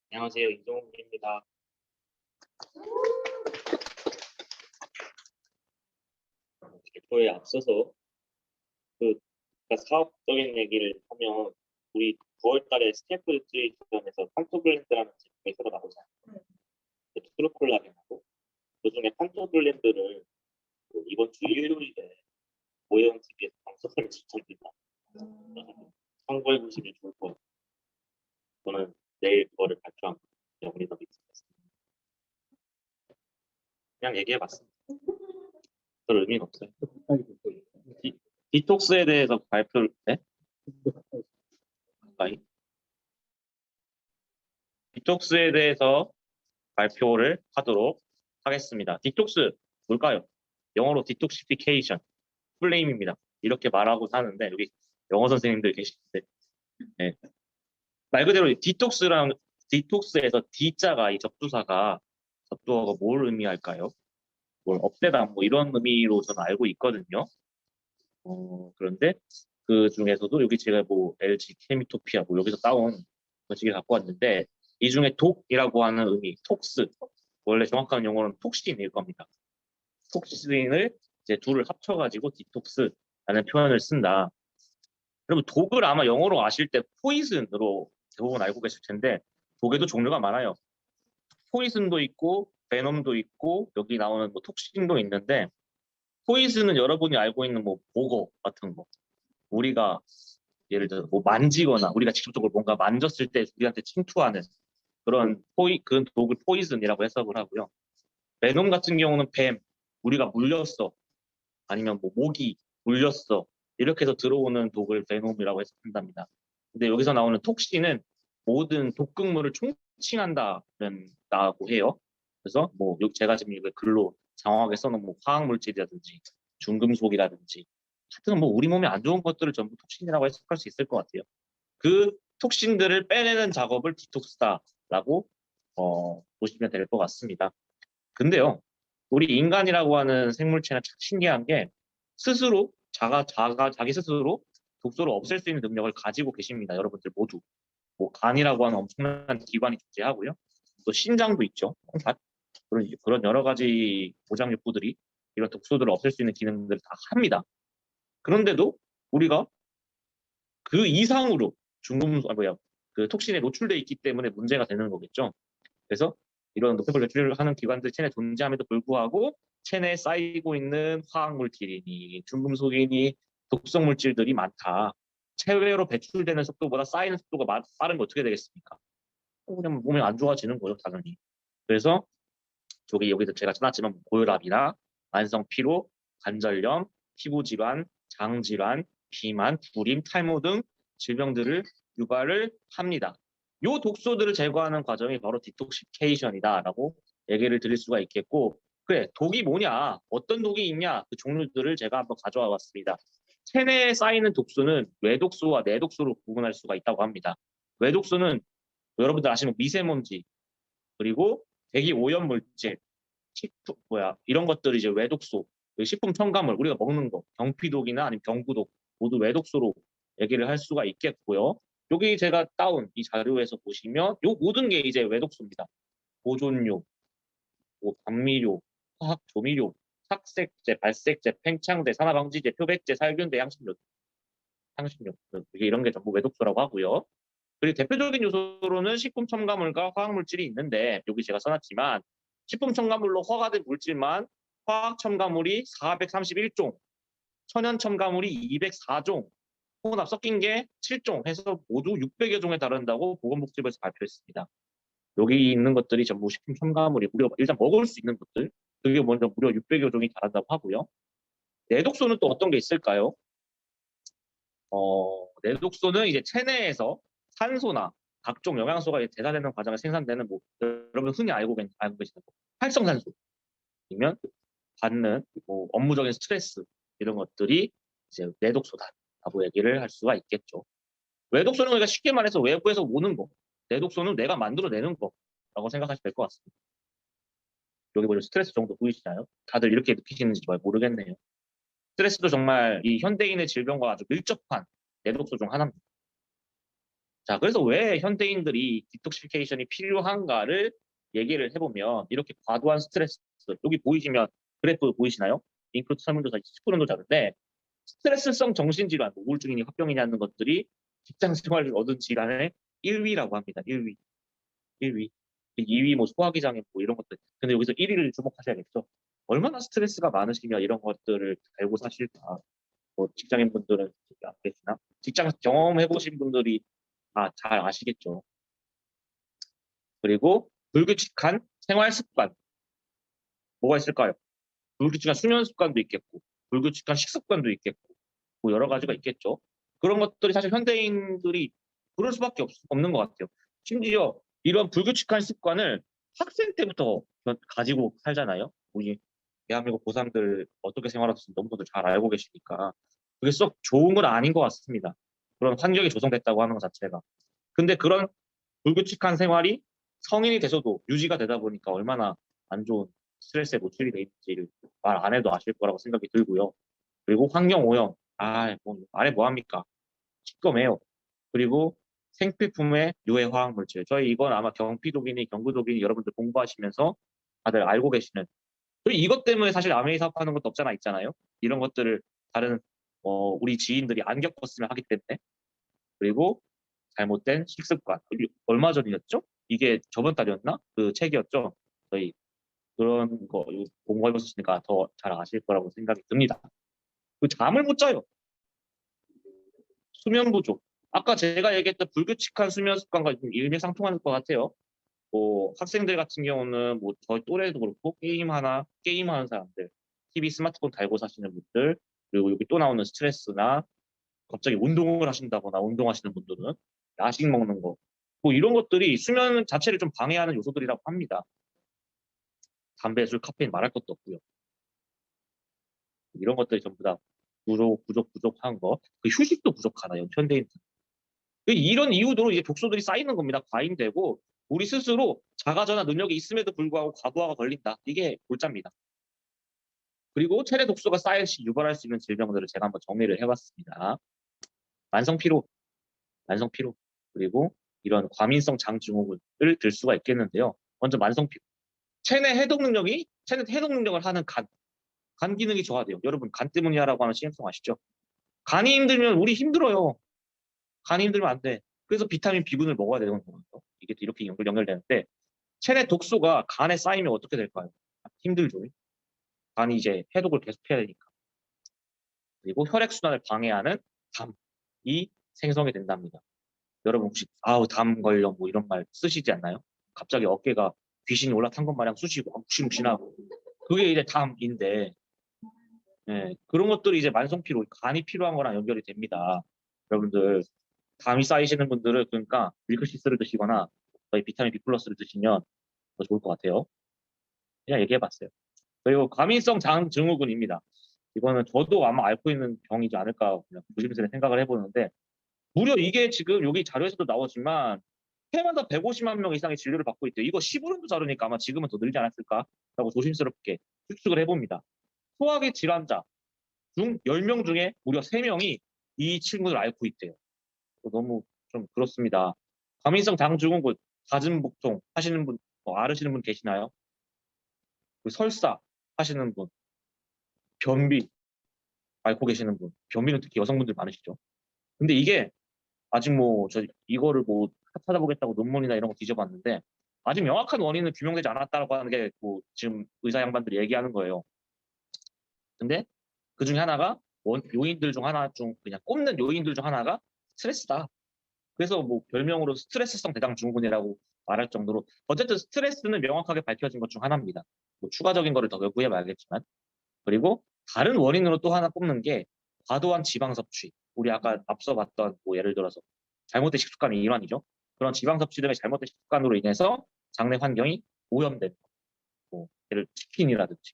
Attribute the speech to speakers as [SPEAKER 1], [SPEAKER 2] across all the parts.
[SPEAKER 1] 안녕하세요. 이종욱입니다. 개표에 앞서서 그 그러니까 사업적인 얘기를 하면 우리 9월 달에 스태프 트레이션에서 판토블렌드라는 제품이 새로 나오잖아요. 트루콜라겐하고 그중에 판토블렌드를 이번 주 일요일에 모형 TV에서 방송을 추천드립니다. 참고해 보시면 좋을 것 같아요. 저는 내일 그거를 발표한 영리더 미팅이었습니다. 그냥 얘기해봤습니다. 별 의미는 없어요. 디톡스에 대해서 발표를 네? 가까이 디톡스에 대해서 발표를 하도록 하겠습니다. 디톡스 뭘까요? 영어로 디톡시피케이션, 플레임입니다. 이렇게 말하고 사는데 여기 영어 선생님들 계시는데 네. 말 그대로 디톡스에서 D자가 이 접두사가 뭘 의미할까요? 뭘 없애다 뭐 이런 의미로 저는 알고 있거든요. 그런데 그 중에서도 여기 제가 뭐 LG 케미토피아 뭐 여기서 따온 것을 갖고 왔는데 이 중에 독이라고 하는 의미, 톡스 원래 정확한 용어는 톡신일 겁니다. 톡신을 이제 둘을 합쳐가지고 디톡스라는 표현을 쓴다. 그리고 독을 아마 영어로 아실 때 포이즌으로 대부분 알고 계실 텐데 독에도 종류가 많아요. 포이즌도 있고 베놈도 있고 여기 나오는 뭐 톡신도 있는데 포이즌은 여러분이 알고 있는 뭐 보거 같은 거 우리가 예를 들어 뭐 만지거나 우리가 직접적으로 뭔가 만졌을 때 우리한테 침투하는 그런 독을 포이즌이라고 해석을 하고요. 베놈 같은 경우는 뱀, 우리가 물렸어. 아니면 뭐 모기 물렸어. 이렇게 해서 들어오는 독을 베놈이라고 해석한답니다. 근데 여기서 나오는 톡신은 모든 독극물을 총칭한다고 해요. 그래서 뭐 제가 지금 이거 글로 장황하게 써놓은 뭐 화학물질이라든지 중금속이라든지 하여튼 뭐 우리 몸에 안 좋은 것들을 전부 톡신이라고 해석할 수 있을 것 같아요. 그 톡신들을 빼내는 작업을 디톡스다라고 보시면 될 것 같습니다. 근데요, 우리 인간이라고 하는 생물체는 참 신기한 게 스스로 자기 스스로 독소를 없앨 수 있는 능력을 가지고 계십니다. 여러분들 모두. 뭐 간이라고 하는 엄청난 기관이 존재하고요. 또 신장도 있죠. 그런 여러 가지 보장육부들이 이런 독소들을 없앨 수 있는 기능들을 다 합니다. 그런데도 우리가 그 이상으로 그 톡신에 노출돼 있기 때문에 문제가 되는 거겠죠. 그래서 이런 노폐물 배출을 하는 기관들이 체내에 존재함에도 불구하고 체내에 쌓이고 있는 화학물질이니 중금속이니 독성 물질들이 많다. 체외로 배출되는 속도보다 쌓이는 속도가 빠른 거 어떻게 되겠습니까? 그냥 몸이 안 좋아지는 거죠, 당연히. 그래서 여기도 제가 써놨지만 고혈압이나 만성 피로, 관절염, 피부질환, 장질환, 비만, 불임, 탈모 등 질병들을 유발을 합니다. 요 독소들을 제거하는 과정이 바로 디톡시케이션이다라고 얘기를 드릴 수가 있겠고, 그래 독이 뭐냐, 어떤 독이 있냐, 그 종류들을 제가 한번 가져와 봤습니다. 체내에 쌓이는 독소는 외독소와 내독소로 구분할 수가 있다고 합니다. 외독소는 여러분들 아시는 미세먼지 그리고 대기 오염 물질, 이런 것들이 이제 외독소, 식품 첨가물 우리가 먹는 거, 경피독이나 아니면 경구독 모두 외독소로 얘기를 할 수가 있겠고요. 여기 제가 따온 이 자료에서 보시면 요 모든 게 이제 외독소입니다. 보존료, 뭐 감미료, 화학 조미료, 착색제, 발색제, 팽창제, 산화방지제, 표백제, 살균제, 향신료 이런 게 전부 외독소라고 하고요. 그리고 대표적인 요소로는 식품 첨가물과 화학물질이 있는데 여기 제가 써놨지만 식품 첨가물로 허가된 물질만 화학 첨가물이 431종, 천연 첨가물이 204종, 혼합 섞인 게 7종 해서 모두 600여 종에 달한다고 보건복지부에서 발표했습니다. 여기 있는 것들이 전부 식품 첨가물이 우리가 일단 먹을 수 있는 것들, 그게 먼저 무려 600여 종이 달한다고 하고요. 내독소는 또 어떤 게 있을까요? 내독소는 이제 체내에서 산소나 각종 영양소가 대사되는 과정에 생산되는 뭐 여러분 흔히 알고 계시는 활성산소 아니면 받는 뭐 업무적인 스트레스 이런 것들이 이제 내독소다라고 얘기를 할 수가 있겠죠. 외독소는 그러니까 쉽게 말해서 외부에서 오는 거, 내독소는 내가 만들어내는 거라고 생각하시면 될 것 같습니다. 여기 보면 스트레스 정도 보이시나요? 다들 이렇게 느끼시는지 잘 모르겠네요. 스트레스도 정말 이 현대인의 질병과 아주 밀접한 내독소 중 하나입니다. 자, 그래서 왜 현대인들이 디톡시피케이션이 필요한가를 얘기를 해보면 이렇게 과도한 스트레스, 여기 보이시면 그래프 보이시나요? 잉크루트 설문조사 19년도 자료인데 스트레스성 정신질환, 뭐 우울증이니 화병이니 하는 것들이 직장 생활을 얻은 질환의 1위라고 합니다. 1위. 1위. 2위 뭐 소화기 장애 뭐 이런 것들. 근데 여기서 1위를 주목하셔야겠죠. 얼마나 스트레스가 많으시면 이런 것들을 알고 사실까. 뭐 직장인분들은 안 계시나? 직장 경험해 보신 분들이 잘 아시겠죠. 그리고 불규칙한 생활 습관. 뭐가 있을까요? 불규칙한 수면 습관도 있겠고, 불규칙한 식습관도 있겠고, 뭐 여러 가지가 있겠죠. 그런 것들이 사실 현대인들이 그럴 수밖에 없는 것 같아요. 심지어 이런 불규칙한 습관을 학생 때부터 가지고 살잖아요. 우리 대한민국 고3들 어떻게 생활하는지 너무도 잘 알고 계시니까 그게 썩 좋은 건 아닌 것 같습니다. 그런 환경이 조성됐다고 하는 것 자체가. 근데 그런 불규칙한 생활이 성인이 돼서도 유지가 되다 보니까 얼마나 안 좋은 스트레스에 노출이 돼 있는지를 말 안 해도 아실 거라고 생각이 들고요. 그리고 환경 오염. 뭐, 말해 뭐합니까? 시꺼매요. 그리고 생필품의 유해 화학 물질. 저희 이건 아마 경피독이니 경구독이니 여러분들 공부하시면서 다들 알고 계시는. 저희 이것 때문에 사실 아메이 사업하는 것도 없잖아 있잖아요. 이런 것들을 다른 우리 지인들이 안 겪었으면 하기 때문에. 그리고 잘못된 식습관. 얼마 전이었죠? 이게 저번 달이었나? 그 책이었죠. 저희 그런 거 공부해보셨으니까 더 잘 아실 거라고 생각이 듭니다. 그 잠을 못 자요. 수면 부족. 아까 제가 얘기했던 불규칙한 수면 습관과 좀 일맥상통하는 것 같아요. 뭐 학생들 같은 경우는 뭐 저희 또래도 그렇고 게임하는 사람들, TV, 스마트폰 달고 사시는 분들, 그리고 여기 또 나오는 스트레스나 갑자기 운동을 하신다거나 운동하시는 분들은 야식 먹는 거, 뭐 이런 것들이 수면 자체를 좀 방해하는 요소들이라고 합니다. 담배, 술, 카페인 말할 것도 없고요. 이런 것들이 전부 다 부족한 거. 그 휴식도 부족하나요, 현대인. 이런 이유로 이제 독소들이 쌓이는 겁니다. 과잉되고 우리 스스로 자가 전환 능력이 있음에도 불구하고 과부하가 걸린다. 이게 골자입니다. 그리고 체내 독소가 쌓일 시 유발할 수 있는 질병들을 제가 한번 정리를 해봤습니다. 만성 피로, 만성 피로, 그리고 이런 과민성 장 증후군을 들 수가 있겠는데요. 먼저 만성 피로. 체내 해독 능력을 하는 간 기능이 저하돼요. 여러분 간 때문이야라고 하는 심성 아시죠? 간이 힘들면 우리 힘들어요. 간이 힘들면 안 돼. 그래서 비타민 B군을 먹어야 되는 거예요. 이게 이렇게 연결되는데 체내 독소가 간에 쌓이면 어떻게 될까요? 힘들죠. 간이 이제 해독을 계속해야 되니까. 그리고 혈액순환을 방해하는 담이 생성이 된답니다. 여러분 혹시 담 걸려 뭐 이런 말 쓰시지 않나요? 갑자기 어깨가 귀신이 올라탄 것 마냥 쑤시고 욱신욱신하고 그게 이제 담인데 그런 것들이 이제 만성피로 간이 필요한 거랑 연결이 됩니다. 여러분들 담이 쌓이시는 분들은 그러니까 밀크시스를 드시거나 저희 비타민 B 플러스를 드시면 더 좋을 것 같아요. 그냥 얘기해봤어요. 그리고 과민성 장 증후군입니다. 이거는 저도 아마 앓고 있는 병이지 않을까 그냥 조심스레 생각을 해보는데 무려 이게 지금 여기 자료에서도 나오지만 해마다 150만 명 이상의 진료를 받고 있대요. 이거 15년도 자료니까 아마 지금은 더 늘지 않았을까라고 조심스럽게 추측을 해봅니다. 소화기 질환자 중 10명 중에 무려 3명이 이 친구를 앓고 있대요. 너무 좀 그렇습니다. 과민성 장증후군, 가슴 복통 하시는 분, 앓으시는 분 계시나요? 그 설사 하시는 분, 변비 앓고 계시는 분, 변비는 특히 여성분들 많으시죠. 근데 이게 아직 뭐 저 이거를 뭐 찾아보겠다고 논문이나 이런 거 뒤져봤는데 아직 명확한 원인은 규명되지 않았다고 하는 게 뭐 지금 의사 양반들이 얘기하는 거예요. 근데 그 중에 하나가 요인들 중 하나 중 그냥 꼽는 요인들 중 하나가 스트레스다. 그래서 뭐 별명으로 스트레스성 대장 증후군이라고 말할 정도로 어쨌든 스트레스는 명확하게 밝혀진 것 중 하나입니다. 뭐 추가적인 거를 더 연구해 봐야겠지만 그리고 다른 원인으로 또 하나 꼽는 게 과도한 지방 섭취. 우리 아까 앞서 봤던 뭐 예를 들어서 잘못된 식습관의 일환이죠. 그런 지방 섭취 등의 잘못된 식습관으로 인해서 장내 환경이 오염된 뭐 예를 치킨이라든지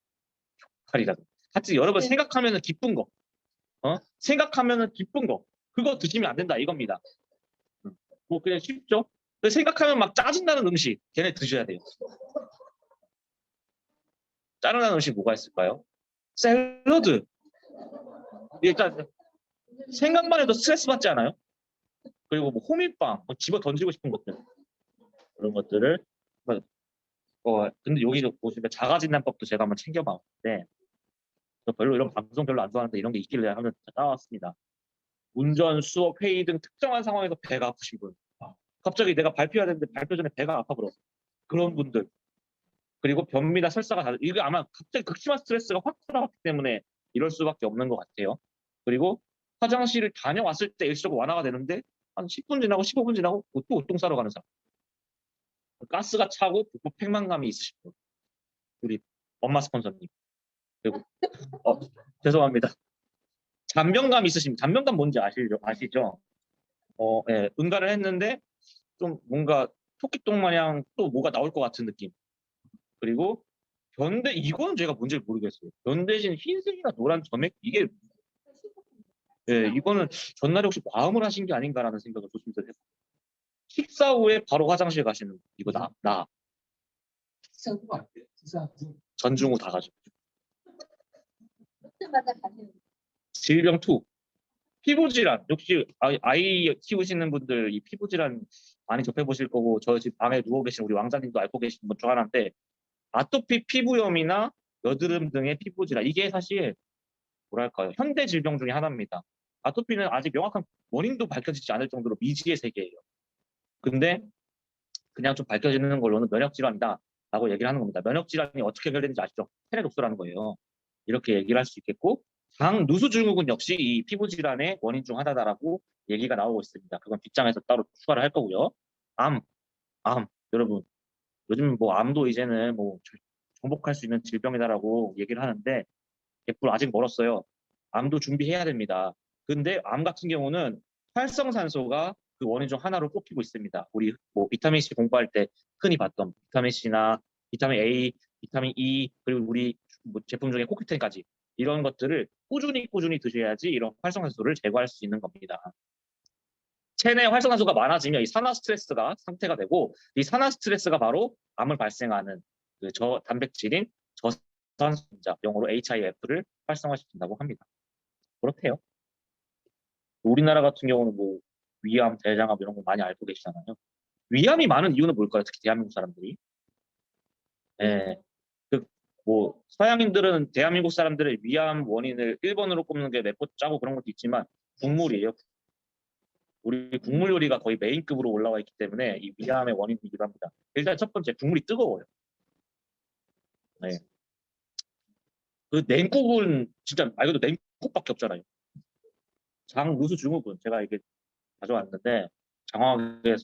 [SPEAKER 1] 족발이라든지 하여튼 여러분 생각하면은 기쁜 거 생각하면은 기쁜 거 그거 드시면 안 된다 이겁니다. 뭐 그냥 쉽죠. 근데 생각하면 막 짜증나는 음식 걔네 드셔야 돼요. 짜증나는 음식 뭐가 있을까요? 샐러드. 일단 생각만 해도 스트레스 받지 않아요? 그리고 뭐 호밀빵, 집어 던지고 싶은 것들 그런 것들을 근데 여기 보시면 자가진단법도 제가 한번 챙겨봤는데 별로 이런 방송 별로 안 좋아하는데 이런 게 있길래 하면 따왔습니다. 운전, 수업, 회의 등 특정한 상황에서 배가 아프신 분. 갑자기 내가 발표해야 되는데 발표 전에 배가 아파 버려. 그런 분들. 그리고 변비나 설사가 이게 아마 갑자기 극심한 스트레스가 확 올라왔기 때문에 이럴 수밖에 없는 것 같아요. 그리고 화장실을 다녀왔을 때 일시적으로 완화가 되는데 한 10분 지나고 15분 지나고 또 옷똥 싸러 가는 사람. 가스가 차고 복부 팽만감이 있으신 분. 우리 엄마 스폰서님. 그리고 죄송합니다. 잔변감 있으신 잔변감 뭔지 아시죠? 예, 응가를 했는데 좀 뭔가 토끼똥 마냥 또 뭐가 나올 것 같은 느낌. 그리고 변대 이거는 제가 뭔지 모르겠어요. 변 대신 흰색이나 노란 점액 이게 이거는 전날에 혹시 과음을 하신 게 아닌가라는 생각을 조심스레 했어요. 식사 후에 바로 화장실 가시는 이거 나
[SPEAKER 2] 식사 후가 안 돼요. 식사 후.
[SPEAKER 1] 전중 후 다 가죠.
[SPEAKER 3] 그때마다 가시는
[SPEAKER 1] 질병 투 피부 질환 역시 아이 키우시는 분들 이 피부 질환 많이 접해 보실 거고 저 집 방에 누워 계신 우리 왕자님도 앓고 계신 분 중 하나인데 아토피 피부염이나 여드름 등의 피부 질환 이게 사실 뭐랄까요 현대 질병 중에 하나입니다. 아토피는 아직 명확한 원인도 밝혀지지 않을 정도로 미지의 세계예요. 근데 그냥 좀 밝혀지는 걸로는 면역 질환이다라고 얘기를 하는 겁니다. 면역 질환이 어떻게 해결되는지 아시죠? 체내 독소라는 거예요. 이렇게 얘기를 할 수 있겠고 장 누수 증후군 역시 이 피부 질환의 원인 중 하나다라고 얘기가 나오고 있습니다. 그건 뒷장에서 따로 추가를 할 거고요. 암, 여러분 요즘 뭐 암도 이제는 뭐 정복할 수 있는 질병이다라고 얘기를 하는데 개뿔 아직 멀었어요. 암도 준비해야 됩니다. 근데 암 같은 경우는 활성산소가 그 원인 중 하나로 꼽히고 있습니다. 우리 뭐 비타민 C 공부할 때 흔히 봤던 비타민 C나 비타민 A, 비타민 E 그리고 우리 뭐 제품 중에 코큐텐까지 이런 것들을 꾸준히 드셔야지 이런 활성산소를 제거할 수 있는 겁니다. 체내 활성산소가 많아지면 이 산화 스트레스가 상태가 되고 이 산화 스트레스가 바로 암을 발생하는 그 저단백질인 저산소인자 영어로 HIF를 활성화시킨다고 합니다. 그렇대요. 우리나라 같은 경우는 뭐 위암, 대장암 이런 거 많이 알고 계시잖아요. 위암이 많은 이유는 뭘까요? 특히 대한민국 사람들이. 예. 뭐 서양인들은 대한민국 사람들의 위암 원인을 1번으로 꼽는 게 맵고 짜고 그런 것도 있지만 국물이에요. 우리 국물 요리가 거의 메인급으로 올라와 있기 때문에 이 위암의 원인이기도 합니다. 일단 첫 번째 국물이 뜨거워요. 네. 그 냉국은 진짜 말 그대로 냉국밖에 없잖아요. 장 누수 증후군 제가 이게 가져왔는데 장황하게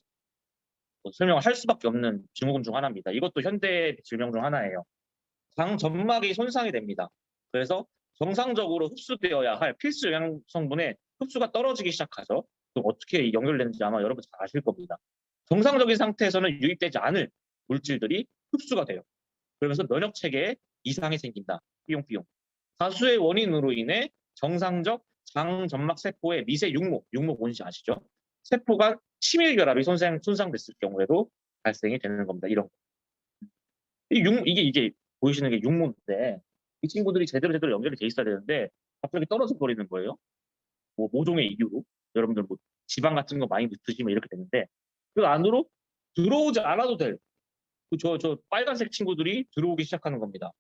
[SPEAKER 1] 설명을 할 수밖에 없는 증후군 중 하나입니다. 이것도 현대 질병 중 하나예요. 장 점막이 손상이 됩니다. 그래서 정상적으로 흡수되어야 할 필수 영양 성분의 흡수가 떨어지기 시작하죠. 그럼 어떻게 연결되는지 아마 여러분 잘 아실 겁니다. 정상적인 상태에서는 유입되지 않을 물질들이 흡수가 돼요. 그러면서 면역 체계에 이상이 생긴다. 삐용삐용. 다수의 원인으로 인해 정상적 장 점막 세포의 미세 육모 뭔지 아시죠? 세포가 치밀 결합이 손상됐을 경우에도 발생이 되는 겁니다. 이런 거. 이게 보이시는 게 육모인데 이 친구들이 제대로 연결이 돼 있어야 되는데 갑자기 떨어져 버리는 거예요. 뭐 모종의 이유로 여러분들 뭐 지방 같은 거 많이 드시면 이렇게 되는데 그 안으로 들어오지 않아도 될 저 빨간색 친구들이 들어오기 시작하는 겁니다.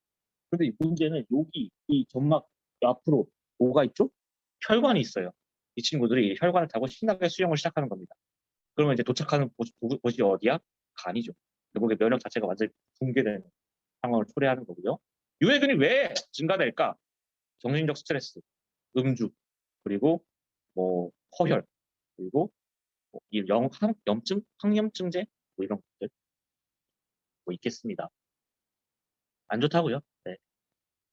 [SPEAKER 1] 근데 이 문제는 여기 이 점막 앞으로 뭐가 있죠? 혈관이 있어요. 이 친구들이 혈관을 타고 신나게 수영을 시작하는 겁니다. 그러면 이제 도착하는 곳이 어디야? 간이죠. 결국에 면역 자체가 완전히 붕괴되는 상황을 초래하는 거고요. 유해균이 왜 증가될까? 정신적 스트레스, 음주, 그리고 뭐 허혈, 그리고 뭐 염증, 항염증제 뭐 이런 것들 뭐 있겠습니다. 안 좋다고요. 네.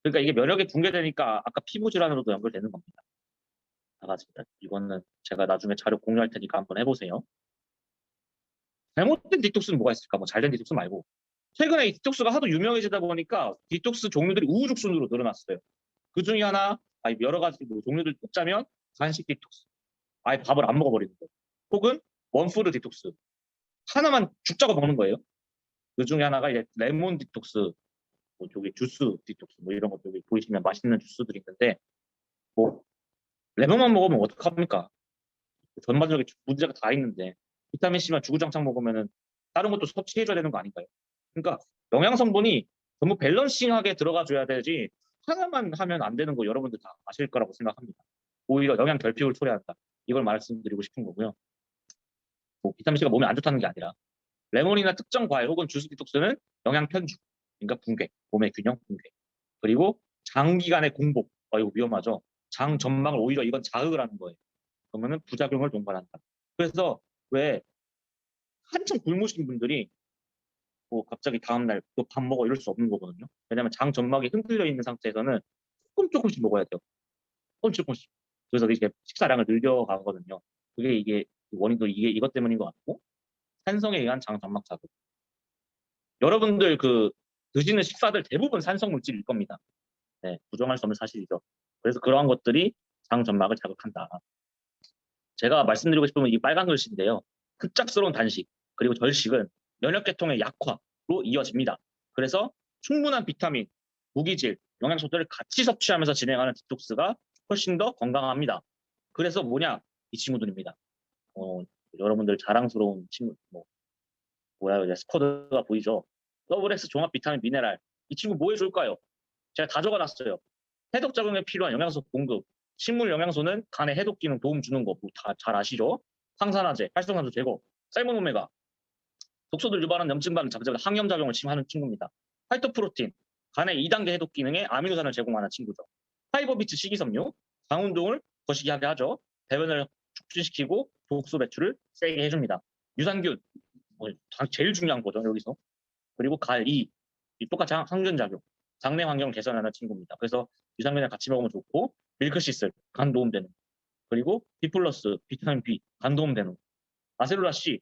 [SPEAKER 1] 그러니까 이게 면역이 붕괴되니까 아까 피부 질환으로도 연결되는 겁니다. 다 같이 이거는 제가 나중에 자료 공유할 테니까 한번 해보세요. 잘못된 디톡스는 뭐가 있을까? 뭐 잘된 디톡스 말고 최근에 이 디톡스가 하도 유명해지다 보니까 디톡스 종류들이 우후죽순으로 늘어났어요. 그 중에 하나, 아니 여러 가지 뭐 종류들 뽑자면 간식 디톡스, 아예 밥을 안 먹어버리는 거, 혹은 원푸드 디톡스, 하나만 죽자고 먹는 거예요. 그 중에 하나가 이제 레몬 디톡스, 뭐 저기 주스 디톡스, 뭐 이런 것 여기 보이시면 맛있는 주스들이 있는데 뭐 레몬만 먹으면 어떡합니까? 전반적인 문제가 다 있는데 비타민 C만 주구장창 먹으면은 다른 것도 섭취해줘야 되는 거 아닌가요? 그러니까 영양 성분이 전부 밸런싱하게 들어가 줘야 되지 하나만 하면 안 되는 거 여러분들 다 아실 거라고 생각합니다. 오히려 영양 결핍을 초래한다. 이걸 말씀드리고 싶은 거고요. 뭐 비타민 C가 몸에 안 좋다는 게 아니라 레몬이나 특정 과일 혹은 주스 디톡스는 영양 편중, 그러니까 붕괴, 몸의 균형 붕괴. 그리고 장기간의 공복, 이거 위험하죠. 장 전망을 오히려 이건 자극을 하는 거예요. 그러면은 부작용을 동반한다. 그래서 왜 한참 굶으신 분들이 뭐 갑자기 다음날 또 밥 먹어 이럴 수 없는 거거든요. 왜냐하면 장 점막이 흔들려 있는 상태에서는 조금씩 먹어야 돼요. 조금씩. 그래서 이게 식사량을 늘려가거든요. 이게 원인도 이게 이것 때문인 것 같고 산성에 의한 장 점막 자극. 여러분들 그 드시는 식사들 대부분 산성 물질일 겁니다. 네, 부정할 수 없는 사실이죠. 그래서 그러한 것들이 장 점막을 자극한다. 제가 말씀드리고 싶은 이 빨간 글씨인데요. 급작스러운 단식 그리고 절식은 면역계통의 약화로 이어집니다. 그래서 충분한 비타민, 무기질, 영양소들을 같이 섭취하면서 진행하는 디톡스가 훨씬 더 건강합니다. 그래서 뭐냐? 이 친구들입니다. 여러분들 자랑스러운 친구, 뭐라 그래, 스쿼드가 보이죠? 더블엑스 종합 비타민 미네랄. 이 친구 뭐 해줄까요? 제가 다 적어놨어요. 해독 작용에 필요한 영양소 공급. 식물 영양소는 간의 해독 기능 도움 주는 거 다 잘 아시죠? 항산화제, 활성산소 제거, 쌀몬 오메가, 독소들 유발하는 염증 반응 자극 항염 작용을 침하는 친구입니다. 파이토프로틴, 간의 2단계 해독 기능에 아미노산을 제공하는 친구죠. 파이버비츠 식이섬유, 장 운동을 거시기 하게 하죠. 배변을 촉진시키고 독소 배출을 세게 해줍니다. 유산균, 제일 중요한 거죠 여기서. 그리고 갈2, 똑같이 항균 작용, 장내 환경 개선하는 친구입니다. 그래서 유산균을 같이 먹으면 좋고 밀크시슬, 간 도움되는. 그리고 B 플러스, 비타민 B, 간 도움되는. 아세룰라 C,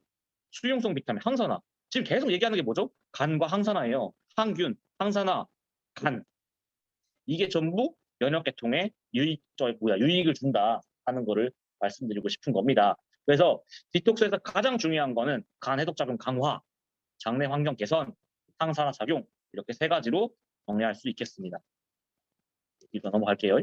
[SPEAKER 1] 수용성 비타민, 항산화. 지금 계속 얘기하는 게 뭐죠? 간과 항산화예요. 항균, 항산화, 간. 이게 전부 면역계통에 유익을 준다 하는 거를 말씀드리고 싶은 겁니다. 그래서 디톡스에서 가장 중요한 거는 간 해독 작용 강화, 장내 환경 개선, 항산화 작용 이렇게 세 가지로 정리할 수 있겠습니다. 이거 넘어갈게요.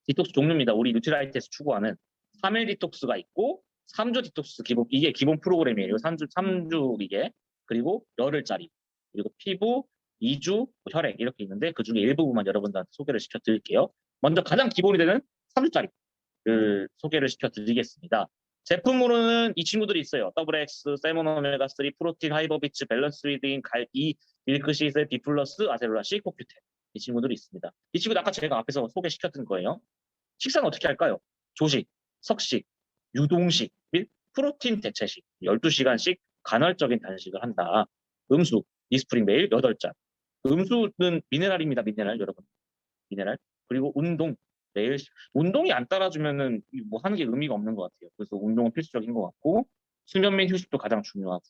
[SPEAKER 1] 디톡스 종류입니다. 우리 뉴트라이트에서 추구하는 3일 디톡스가 있고 3주 디톡스 이게 기본 프로그램이에요. 3주 이게. 그리고 열흘짜리. 그리고 피부, 2주, 혈액 이렇게 있는데 그중에 일부분만 여러분들한테 소개를 시켜드릴게요. 먼저 가장 기본이 되는 3주짜리를 소개를 시켜드리겠습니다. 제품으로는 이 친구들이 있어요. WX, 세몬 오메가 3, 프로틴, 하이버비츠, 밸런스 리드인, 갈2, 밀크시슬, B 플러스, 아세룰라 C, 코큐텐. 이 친구들이 있습니다. 이 친구도 아까 제가 앞에서 소개시켰던 거예요. 식사는 어떻게 할까요? 조식, 석식, 유동식 및 프로틴 대체식 12시간씩 간헐적인 단식을 한다. 음수, 이스프린 매일 8잔. 음수는 미네랄입니다. 미네랄 여러분. 미네랄. 그리고 운동 매일 운동이 안 따라주면은 뭐 하는 게 의미가 없는 것 같아요. 그래서 운동은 필수적인 것 같고 수면 및 휴식도 가장 중요하고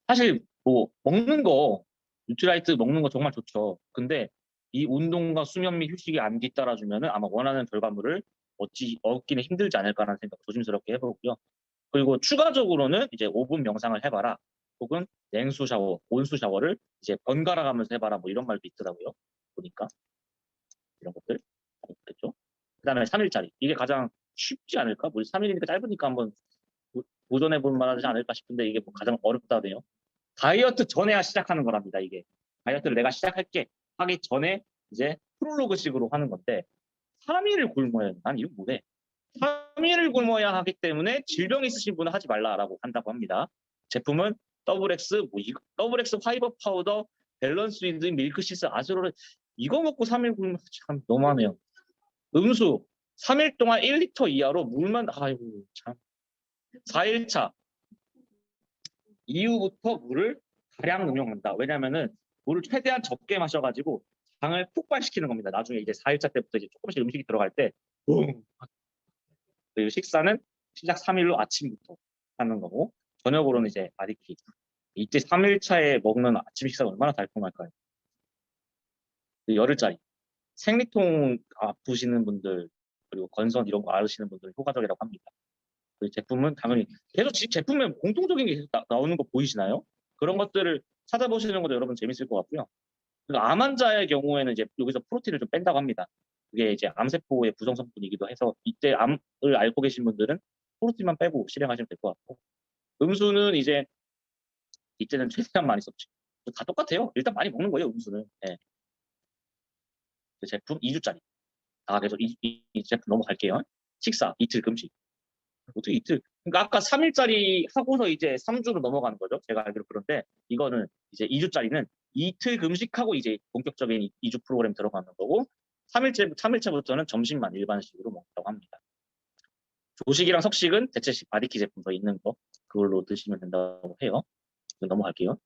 [SPEAKER 1] 사실 뭐 먹는 거 뉴트라이트 먹는 거 정말 좋죠. 근데 이 운동과 수면 및 휴식이 안 뒤따라주면은 아마 원하는 결과물을 얻기는 힘들지 않을까라는 생각 조심스럽게 해보고요. 그리고 추가적으로는 이제 5분 명상을 해봐라. 혹은 냉수 샤워, 온수 샤워를 이제 번갈아 가면서 해봐라. 뭐 이런 말도 있더라고요. 보니까 이런 것들 그렇죠. 그다음에 3일짜리 이게 가장 쉽지 않을까? 뭐 3일이니까 짧으니까 한번 도전해 볼 만하지 않을까 싶은데 이게 뭐 가장 어렵다네요. 다이어트 전에야 시작하는 거랍니다. 이게 다이어트를 내가 시작할게 하기 전에 이제 프롤로그식으로 하는 건데 3일을 굶어야 난 이거 뭐래? 3일을 굶어야 하기 때문에 질병 있으신 분은 하지 말라라고 한다고 합니다. 제품은 더블엑스 파이버 파우더, 밸런스 위드 밀크시스 아즈로를 이거 먹고 3일 굶으면 참 너무하네요. 음수 3일 동안 1리터 이하로 물만 아이고 참 4일차 이후부터 물을 다량 음용한다. 왜냐면은 물을 최대한 적게 마셔가지고 장을 폭발시키는 겁니다. 나중에 이제 4일차 때부터 이제 조금씩 음식이 들어갈 때 그리고 식사는 시작 3일로 아침부터 하는 거고 저녁으로는 이제 아디키 이때 3일차에 먹는 아침 식사가 얼마나 달콤할까요? 열흘짜리 생리통 아프시는 분들 그리고 건선 이런 거 앓으시는 분들 효과적이라고 합니다. 그 제품은 당연히 계속 제품에 공통적인 게 계속 나오는 거 보이시나요? 그런 것들을 찾아보시는 것도 여러분 재밌을 것 같고요. 암 환자의 경우에는 이제 여기서 프로틴을 좀 뺀다고 합니다. 그게 이제 암세포의 구성 성분이기도 해서 이때 암을 앓고 계신 분들은 프로틴만 빼고 실행하시면 될 것 같고, 음수는 이때는 최대한 많이 썼지. 다 똑같아요. 일단 많이 먹는 거예요, 음수는. 예. 그 제품 2주짜리. 계속 이 제품 넘어갈게요. 식사 이틀 금식. 어떻게 이틀? 그러니까 아까 3일짜리 하고서 이제 3주로 넘어가는 거죠. 제가 알기로. 그런데 이거는 이제 2주짜리는 이틀 금식하고 이제 본격적인 2주 프로그램 들어가는 거고, 3일째부터는 점심만 일반식으로 먹는다고 합니다. 조식이랑 석식은 대체식 바디키 제품 더 있는 거, 그걸로 드시면 된다고 해요. 넘어갈게요.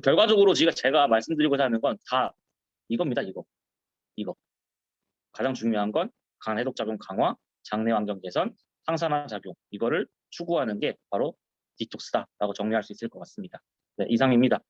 [SPEAKER 1] 결과적으로 제가 말씀드리고자 하는 건 다 이겁니다. 이거. 가장 중요한 건 간 해독 작용 강화, 장내 환경 개선, 항산화 작용, 이거를 추구하는 게 바로 디톡스다라고 정리할 수 있을 것 같습니다. 네, 이상입니다.